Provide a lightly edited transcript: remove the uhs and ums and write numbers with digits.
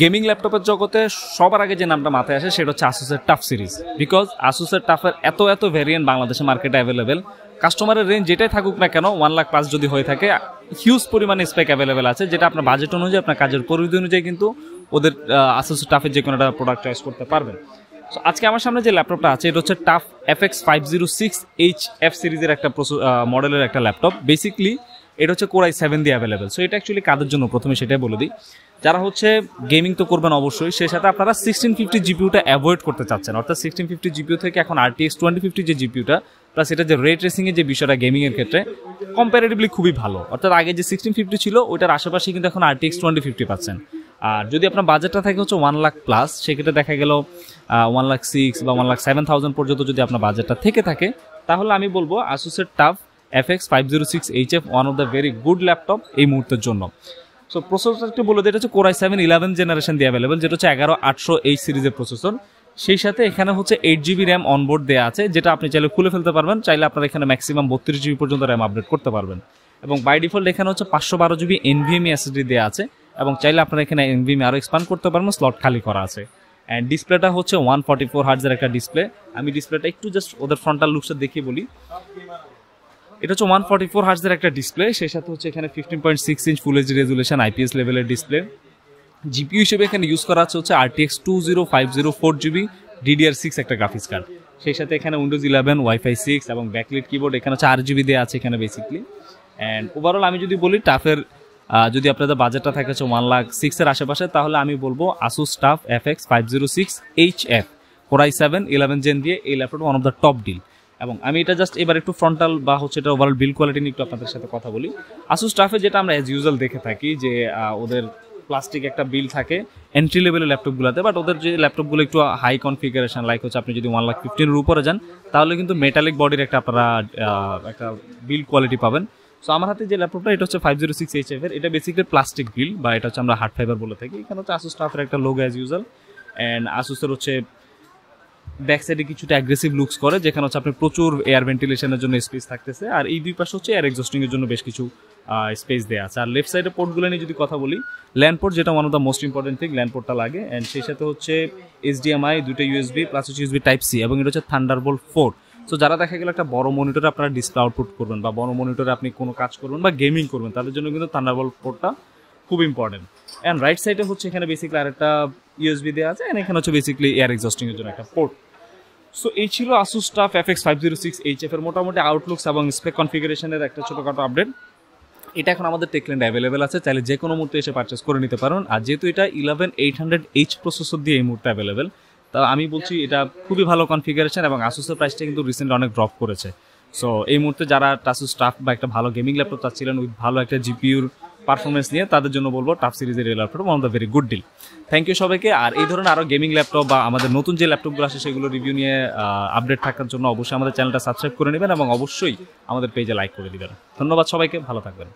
Gaming ল্যাপটপের জগতে সবার আগে যে নামটা মাথায় আসে সেটা হচ্ছে আসুসের টাফ সিরিজ, বিকজ আসুসের টাফের এত ভ্যারিয়েন্ট বাংলাদেশে মার্কেটে অ্যাভেলেবেল। কাস্টমারের রেঞ্জ যেটাই থাকুক না কেন 1 লাখ প্লাস যদি হয়ে থাকে, হিউজ পরিমাণে স্পেক অ্যাভেলেবেল আছে, যেটা আপনার বাজেট অনুযায়ী আপনার কাজের পরিধি অনুযায়ী কিন্তু ওদের আসুসের টাফের যে কোনো একটা প্রোডাক্ট চয়েস করতে পারবেন। সো আজকে আমার সামনে যে ল্যাপটপটা আছে এটা হচ্ছে টাফ F15 সিরিজের একটা মডেলের একটা ল্যাপটপ। বেসিকলি এটা হচ্ছে কোর i7 দিয়ে অ্যাভেলেবেল। সো এটা অ্যাকচুয়ালি কাদের জন্য প্রথমে সেটাই বলে দিই। যারা হচ্ছে গেমিং তো করবেন অবশ্যই, সেই সাথে আপনারা 1650 জিপিউটা অ্যাভয়েড করতে চাচ্ছেন, অর্থাৎ 1650 জিপিউ থেকে এখন RTX 2050 যে জিপিউটা প্লাস এটা যে রে ট্রেসিংয়ের যে বিষয়টা গেমিংয়ের ক্ষেত্রে কম্পারেটিভলি খুবই ভালো। অর্থাৎ আগে যে 1650 ছিল ওইটার আশেপাশে কিন্তু এখন RTX 2050 পাচ্ছেন। আর যদি আপনার বাজেটটা থাকে হচ্ছে 1 লাখ প্লাস, সেক্ষেত্রে দেখা গেল 1,06,000 বা 1,07,000 পর্যন্ত যদি আপনার বাজেটটা থেকে থাকে, তাহলে আমি বলবো আসুসের TUF FX506HF one of the very good laptop এই মুহূর্তের জন্য। সো প্রসেসরটা বলে দিই, এটা হচ্ছে কোর i7 11 জেনারেশন দিয়ে অ্যাভেলেবল, যেটা হচ্ছে 11800H সিরিজের প্রসেসর। সেই সাথে এখানে হচ্ছে 8GB র্যাম অনবোর্ড দেওয়া আছে, যেটা আপনি চাইলে খুলে ফেলতে পারবেন। চাইলে আপনারা এখানে ম্যাক্সিমাম 32GB পর্যন্ত র্যাম আপডেট করতে পারবেন। এবং বাই ডিফল্ট এখানে হচ্ছে 512GB NVMe SSD দেওয়া আছে, এবং চাইলে আপনারা এখানে NVMe আরও এক্সপান্ড করতে পারবেন, স্লট খালি করা আছে। অ্যান্ড ডিসপ্লেটা হচ্ছে 144 হার্টজের একটা ডিসপ্লে। আমি ডিসপ্লেটা একটু জাস্ট ওদের ফ্রন্টাল লুকসটা দেখিয়ে বলি। এটা হচ্ছে 144 হার্টজের একটা ডিসপ্লে, সেই সাথে হচ্ছে এখানে 15.6 inch full HD resolution IPS লেভেলের ডিসপ্লে। জিপিইউ হিসেবে এখানে ইউজ করা হচ্ছে RTX 2050 4GB DDR6 একটা গ্রাফিক্স কার্ড। সেই সাথে এখানে উইন্ডোজ 11 Wi-Fi 6 এবং ব্যাকলিট কিবোর্ড এখানে হচ্ছে 8GB দেওয়া আছে এখানে বেসিকলি। অ্যান্ড ওভারঅল আমি যদি বলি টাফের যদি আপনাদের বাজেটটা থাকে হচ্ছে 1,06,000 এর আশেপাশে, তাহলে আমি বলবো Asus Tuf FX506HF core i7 11 gen দিয়ে এই laptop one of the top deal. এবং আমি এটা জাস্ট এবার একটু ফ্রন্টাল বা হচ্ছে এটা ওভারঅল বিল্ড কোয়ালিটি নিয়ে একটু আপনাদের সাথে কথা বলি। Asus Tuf যেটা আমরা অ্যাজ ইউজুয়াল দেখে থাকি যে ওদের প্লাস্টিক একটা বিল থাকে এন্ট্রি লেভেলের ল্যাপটপগুলোতে, বাট ওদের যে ল্যাপটপগুলো একটু হাই কনফিগারেশন লাইক হচ্ছে আপনি যদি 1,15,000 এর উপরে যান তাহলে কিন্তু মেটালিক বডির একটা আপনারা একটা বিল্ড কোয়ালিটি পাবেন। সো আমার হাতে যে ল্যাপটপটা এটা হচ্ছে 506HF এর, এটা বেসিক্যালি প্লাস্টিক বিল্ড বা এটা হচ্ছে আমরা হার্ড ফাইবার বলে থাকি। এখানে হচ্ছে Asus Tuf এর একটা লোগো অ্যাজ ইউজুয়াল। অ্যান্ড Asusের হচ্ছে ব্যাক সাইডে কিছুটা অ্যাগ্রেসিভ লুকস করে, যেখানে হচ্ছে আপনি প্রচুর এয়ার ভেন্টিলেশনের জন্য স্পেস থাকতেছে, আর এই দুই পাশে হচ্ছে এয়ার এক্সস্টিং এর জন্য বেশ কিছু স্পেস দেওয়া আছে। আর লেফট সাইডে পোর্টগুলো নিয়ে যদি কথা বলি, ল্যান্ড পোর্ট যেটা one of the most important thing, land পোর্টটা লাগে। অ্যান্ড সেই সাথে হচ্ছে HDMI, দুটো USB প্লাস হচ্ছে USB Type-C, এবং এটা হচ্ছে Thunderbolt 4। সো যারা দেখা গেল একটা বড় মনিটরে আপনারা ডিসপ্লে আউটপুট করবেন বা বড় মনিটরে আপনি কোনো কাজ করবেন বা গেমিং করবেন, তাদের জন্য কিন্তু Thunderbolt 4টা খুব ইম্পর্টেন্ট। অ্যান্ড রাইট সাইডে হচ্ছে এখানে বেসিক্যালি আরেকটা USB দেওয়া আছে, অ্যান্ড এখানে হচ্ছে বেসিক্যালি এয়ার এক্সস্টিং এর জন্য একটা পোর্ট। সো এই ছিল Asus Tuf FX506HF এর মোটামুটি আউটলুকস এবং স্পেক কনফিগারেশনের একটা ছোটখাটো আপডেট। এটা এখন আমাদের টেকল্যান্ডে অ্যাভেলেবেল আছে, চাইলে যে কোনো মুহূর্তে এসে পারচেস করে নিতে পারেন। আর যেহেতু এটা 11800H প্রসেসর দিয়ে এই মুহূর্তে অ্যাভেলেবেল, তা আমি বলছি এটা খুবই ভালো কনফিগারেশন, এবং Asusের প্রাইসটা কিন্তু রিসেন্টলি অনেক ড্রপ করেছে। সো এই মুহূর্তে যারা Asus Tuf বা একটা ভালো গেমিং ল্যাপটপ চাচ্ছিলেন উইথ ভালো একটা জিপিউর পারফরমেন্স নিয়ে, তাদের জন্য বলবো টাফ সিরিজের এই laptop one of the very good deal. Thank you সবাইকে। আর এই ধরনের আরও গেমিং ল্যাপটপ বা আমাদের নতুন যে ল্যাপটপগুলো আসে সেগুলো রিভিউ নিয়ে আপডেট থাকার জন্য অবশ্যই আমাদের চ্যানেলটা সাবস্ক্রাইব করে নেবেন এবং অবশ্যই আমাদের পেজে লাইক করে দিবেন। ধন্যবাদ সবাইকে, ভালো থাকবেন।